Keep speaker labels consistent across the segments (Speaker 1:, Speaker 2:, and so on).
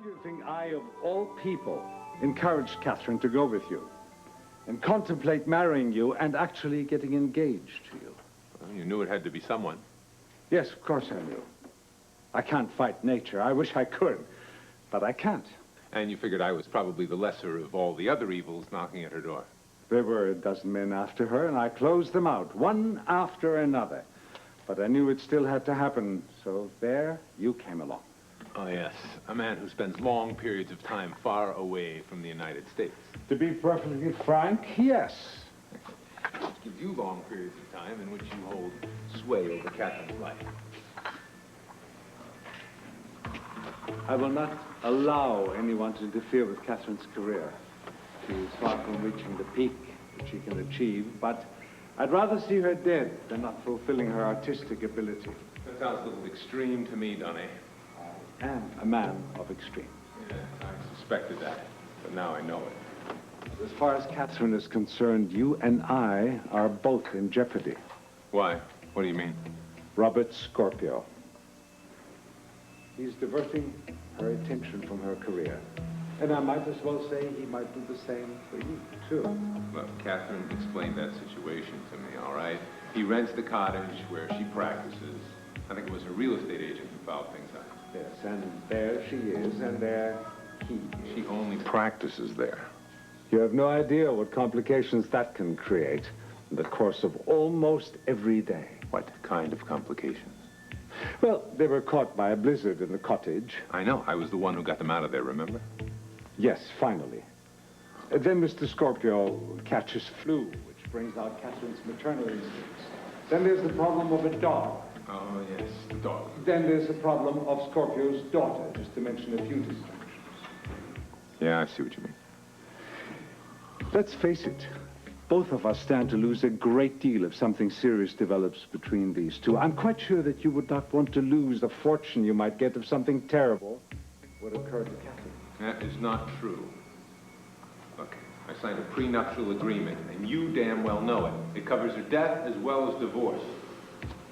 Speaker 1: do you think I, of all people, encouraged Katherine to go with you and contemplate marrying you and actually getting engaged to you?
Speaker 2: Well, you knew it had to be someone.
Speaker 1: Yes, of course I knew. I can't fight nature. I wish I could, but I can't.
Speaker 2: And you figured I was probably the lesser of all the other evils knocking at her door.
Speaker 1: There were a dozen men after her, and I closed them out, one after another. But I knew it still had to happen, so there you came along.
Speaker 2: Oh, yes. A man who spends long periods of time far away from the United States.
Speaker 1: To be perfectly frank, yes.
Speaker 2: Which gives you long periods of time in which you hold sway over Katherine's life.
Speaker 1: I will not allow anyone to interfere with Katherine's career. She is far from reaching the peak that she can achieve, but I'd rather see her dead than not fulfilling her artistic ability.
Speaker 2: That sounds a little extreme to me, Donnie.
Speaker 1: I am a man of extreme.
Speaker 2: Yeah, I suspected that, but now I know it.
Speaker 1: As far as Katherine is concerned, you and I are both in jeopardy.
Speaker 2: Why? What do you mean?
Speaker 1: Robert Scorpio. He's diverting her attention from her career. And I might as well say he might do the same for you, too.
Speaker 2: Look, Katherine explained that situation to me, all right? He rents the cottage where she practices. I think it was a real estate agent who fouled things up.
Speaker 1: Yes, and there she is, and there he is.
Speaker 2: She only practices there.
Speaker 1: You have no idea what complications that can create in the course of almost every day.
Speaker 2: What kind of complications?
Speaker 1: Well, they were caught by a blizzard in the cottage.
Speaker 2: I know. I was the one who got them out of there, remember?
Speaker 1: Yes, finally. Then Mr. Scorpio catches flu, which brings out Katherine's maternal instincts. Then there's the problem of a dog.
Speaker 2: Oh, yes, the dog.
Speaker 1: Then there's the problem of Scorpio's daughter, just to mention a few distractions.
Speaker 2: Yeah, I see what you mean.
Speaker 1: Let's face it. Both of us stand to lose a great deal if something serious develops between these two. I'm quite sure that you would not want to lose the fortune you might get if something terrible would occur to Katherine.
Speaker 2: That is not true. Look, I signed a prenuptial agreement, and you damn well know it. It covers her death as well as divorce.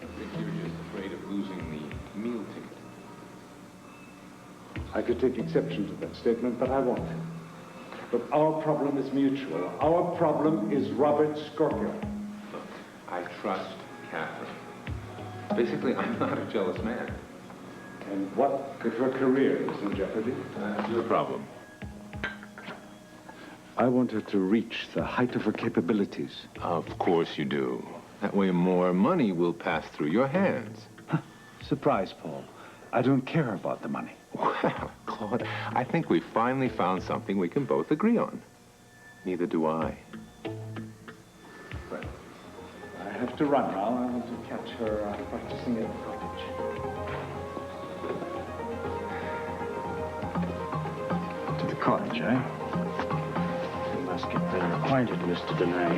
Speaker 2: I think you're just afraid of losing the meal ticket.
Speaker 1: I could take exception to that statement, but I won't. But our problem is mutual. Our problem is Robert Scorpio.
Speaker 2: Look, I trust Katherine. Basically, I'm not a jealous man.
Speaker 1: And what if her career is in jeopardy?
Speaker 2: That's your problem.
Speaker 1: I want her to reach the height of her capabilities.
Speaker 2: Of course you do. That way more money will pass through your hands.
Speaker 1: Huh. Surprise, Paul. I don't care about the money.
Speaker 2: Well, Claude, I think we finally found something we can both agree on. Neither do I.
Speaker 1: Well, I have to run now. I want to catch her practicing at the cottage.
Speaker 3: To the cottage, eh? You must get better acquainted, Mr. Denay.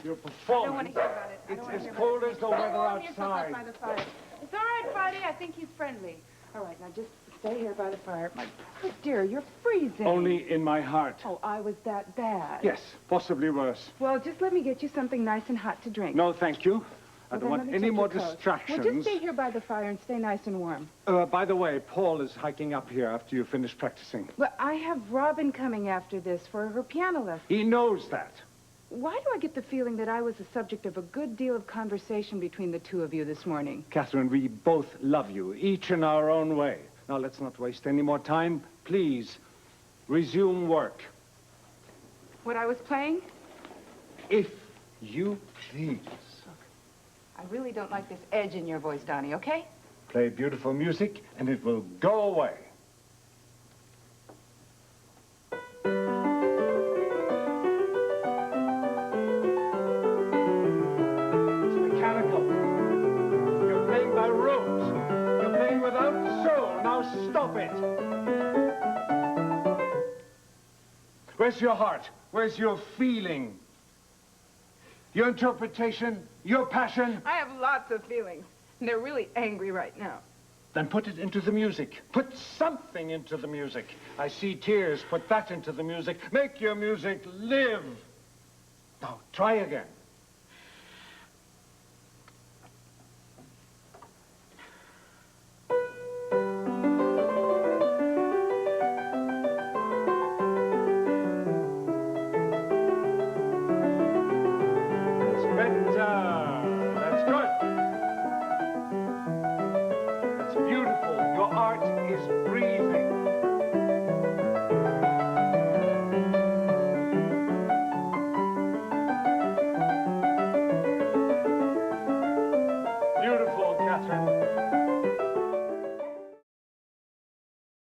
Speaker 1: Your performance.
Speaker 4: I don't want to hear about it.
Speaker 1: It's as cold as the weather outside.
Speaker 4: By the fire. It's all right, Friday. I think he's friendly. All right, now just stay here by the fire. My poor dear, you're freezing.
Speaker 1: Only in my heart.
Speaker 4: Oh, I was that bad.
Speaker 1: Yes, possibly worse.
Speaker 4: Well, just let me get you something nice and hot to drink.
Speaker 1: No, thank you. I
Speaker 4: Well,
Speaker 1: don't want any more distractions.
Speaker 4: Well, just stay here by the fire and stay nice and warm.
Speaker 1: By the way, Paul is hiking up here after you finish practicing.
Speaker 4: Well, I have Robin coming after this for her piano lesson.
Speaker 1: He knows that.
Speaker 4: Why do I get the feeling that I was the subject of a good deal of conversation between the two of you this morning?
Speaker 1: Katherine, we both love you, each in our own way. Now, let's not waste any more time. Please, resume work.
Speaker 4: What I was playing?
Speaker 1: If you please.
Speaker 4: I really don't like this edge in your voice, Donnie, okay?
Speaker 1: Play beautiful music, and it will go away. Stop it! Where's your heart? Where's your feeling? Your interpretation? Your passion?
Speaker 4: I have lots of feelings. They're really angry right now.
Speaker 1: Then put it into the music. Put something into the music. I see tears. Put that into the music. Make your music live. Now, try again.